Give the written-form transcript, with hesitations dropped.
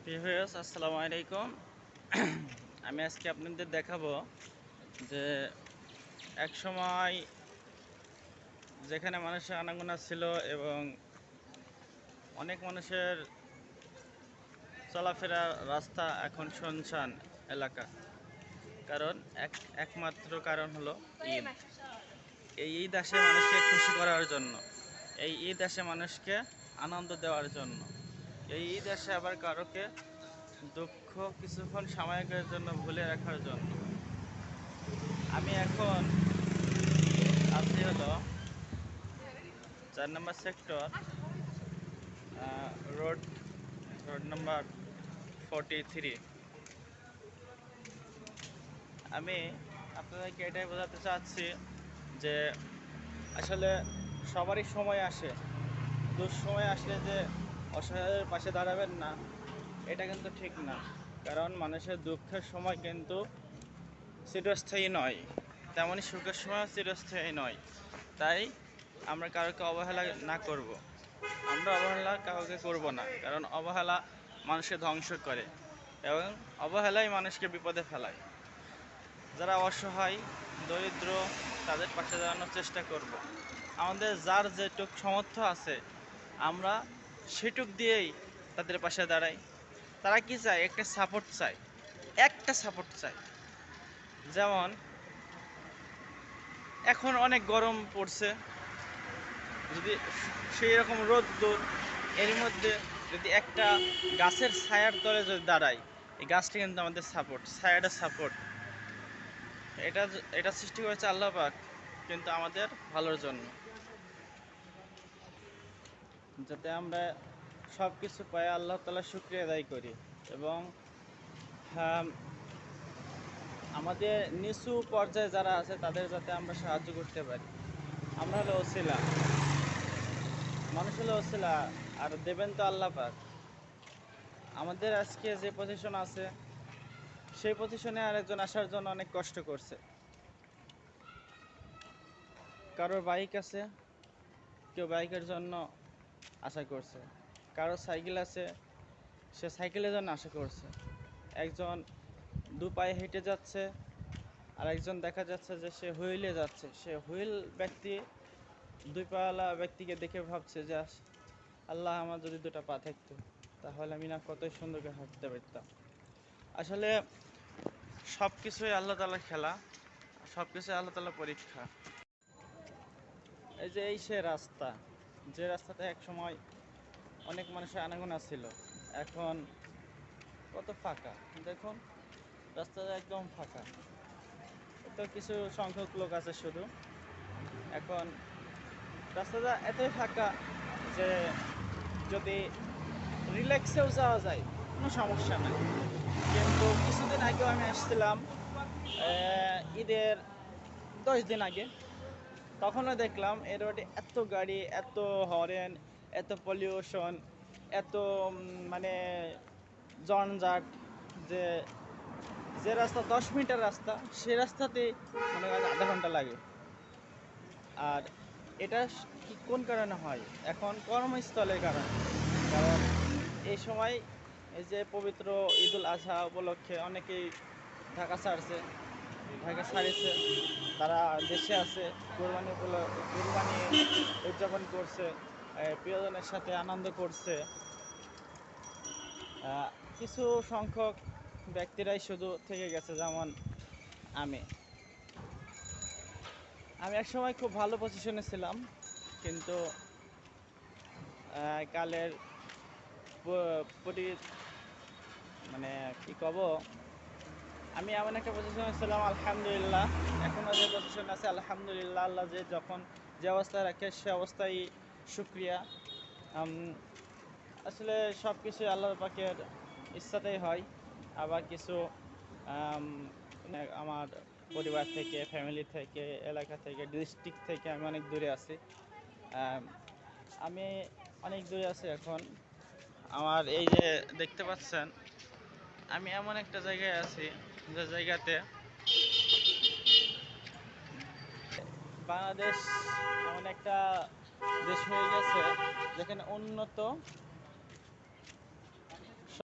Viewers আসসালামু আলাইকুম। আমি আজকে আপনাদের দেখাবো যে এক সময় যেখানে মানুষের আনাগোনা ছিল এবং অনেক মানুষের চলাফেরার রাস্তা এখন শুনশান এলাকা। কারণ একমাত্র কারণ হলো ঈদ। এই ঈদ আসে মানুষকে খুশি করার জন্য, এই ঈদ আসে মানুষকে আনন্দ দেওয়ার জন্য, এই ঈদ আসে আবার কারোকে দুঃখ কিছুক্ষণ সাময়িকের জন্য ভুলে রাখার জন্য। আমি এখন আছি হলো 4 নম্বর সেক্টর, রোড রোড নাম্বার 43। আমি আপনাদেরকে এটাই বোঝাতে চাচ্ছি যে আসলে সবারই সময় আসে, দুঃসময় আসলে যে অসহায়ের পাশে দাঁড়াবেন না, এটা কিন্তু ঠিক না। কারণ মানুষের দুঃখের সময় কিন্তু চিরস্থায়ী নয়, তেমনই সুখের সময় চিরস্থায়ী নয়। তাই আমরা কাউকে অবহেলা না করব, আমরা অবহেলা কাউকে করব না, কারণ অবহেলা মানুষকে ধ্বংস করে এবং অবহেলাই মানুষকে বিপদে ফেলায়। যারা অসহায় দরিদ্র তাদের পাশে দাঁড়ানোর চেষ্টা করব। আমাদের যার যেটুক সামর্থ্য আছে আমরা সেটুক দিয়েই তাদের পাশে দাঁড়াই। তারা কি চায়? একটা সাপোর্ট চায়, একটা সাপোর্ট চায়। যেমন এখন অনেক গরম পড়ছে, যদি সেই রকম রোদ্দুর, এর মধ্যে যদি একটা গাছের ছায়ার তলে যদি দাঁড়াই, এই গাছটা কিন্তু আমাদের সাপোর্ট, ছায়াটা সাপোর্ট। এটা এটা সৃষ্টি করেছে আল্লাহ পাক, কিন্তু আমাদের ভালোর জন্য, যাতে আমরা সব কিছু পাই আল্লাহ তাআলা শুকরিয়া আদায় করি এবং আমাদের নিচু পর্যায়ে যারা আছে তাদের যাতে আমরা সাহায্য করতে পারি। আমরা হলো ওসিলা, মানুষ হলো ওসিলা, আর দেবেন তো আল্লাহ পাক। আমাদের আজকে যে পজিশন আছে সেই পজিশনে আরেকজন আসার জন্য অনেক কষ্ট করছে। কারোর বাইক আছে, কেউ বাইকের জন্য আশা করছে, কারো সাইকেল আছে, সে সাইকেলের জন্য আশা করছে। একজন দু পায়ে হেঁটে যাচ্ছে, আর একজন দেখা যাচ্ছে যে সে হুইলে যাচ্ছে। সে হুইল ব্যক্তি দুই পাওয়ালা ব্যক্তিকে দেখে ভাবছে যে আল্লাহ আমার যদি দুটো পা থাকতো তাহলে আমি না কতই সুন্দর করে হাঁটতে পারতাম। আসলে সব কিছুই আল্লাহ তাআলার খেলা, সব কিছুই আল্লাহ তাআলার পরীক্ষা। এই যে এই সে রাস্তা, যে রাস্তাতে এক সময় অনেক মানুষের আনাগোনা ছিল, এখন কত ফাঁকা। দেখুন রাস্তাটা একদম ফাঁকা, তো কিছু সংখ্যক লোক আছে শুধু। এখন রাস্তাটা এতই ফাঁকা যে যদি রিল্যাক্সেও যাওয়া যায় কোনো সমস্যা নাই। কিন্তু কিছুদিন আগেও আমি আসছিলাম, ঈদের 10 দিন আগে, তখনও দেখলাম এই রোডে এত গাড়ি, এত হরেন, এত পলিউশন, এত মানে জঞ্জাট, যে যে রাস্তা 10 মিনিটের রাস্তা সে রাস্তাতেই মনে হয় আধা ঘন্টা লাগে। আর এটা কি কোন কারণে হয়? এখন কর্মস্থলের কারণে। কারণ এই সময় এই যে পবিত্র ঈদুল আজহা উপলক্ষে অনেকেই ঢাকা ছাড়ছে, ঢাকা ছাড়িয়েছে, তারা দেশে আছে, কোরবানি উদযাপন করছে, প্রিয়জনের সাথে আনন্দ করছে। কিছু সংখ্যক ব্যক্তিরাই শুধু থেকে গেছে, যেমন আমি আমি এক সময় খুব ভালো পজিশনে ছিলাম, কিন্তু কালের মানে কি কব, আমি এমন একটা পজিশনে ছিলাম আলহামদুলিল্লাহ, এখনও যে পজিশনে আছে আলহামদুলিল্লাহ। আল্লাহ যে যখন যে অবস্থায় রাখে সে অবস্থায় শুক্রিয়া। আসলে সব কিছুই আল্লাহ পাকের ইচ্ছাতেই হয়। আবার কিছু আমার পরিবার থেকে, ফ্যামিলি থেকে, এলাকা থেকে, ডিস্ট্রিক্ট থেকে আমি অনেক দূরে আছি। আমি অনেক দূরে আছি এখন। আমার এই যে দেখতে পাচ্ছেন, আমি এমন একটা জায়গায় আছি যে জায়গাতে বাংলাদেশ এমন একটা দেশ হয়ে গেছে যেখানে উন্নত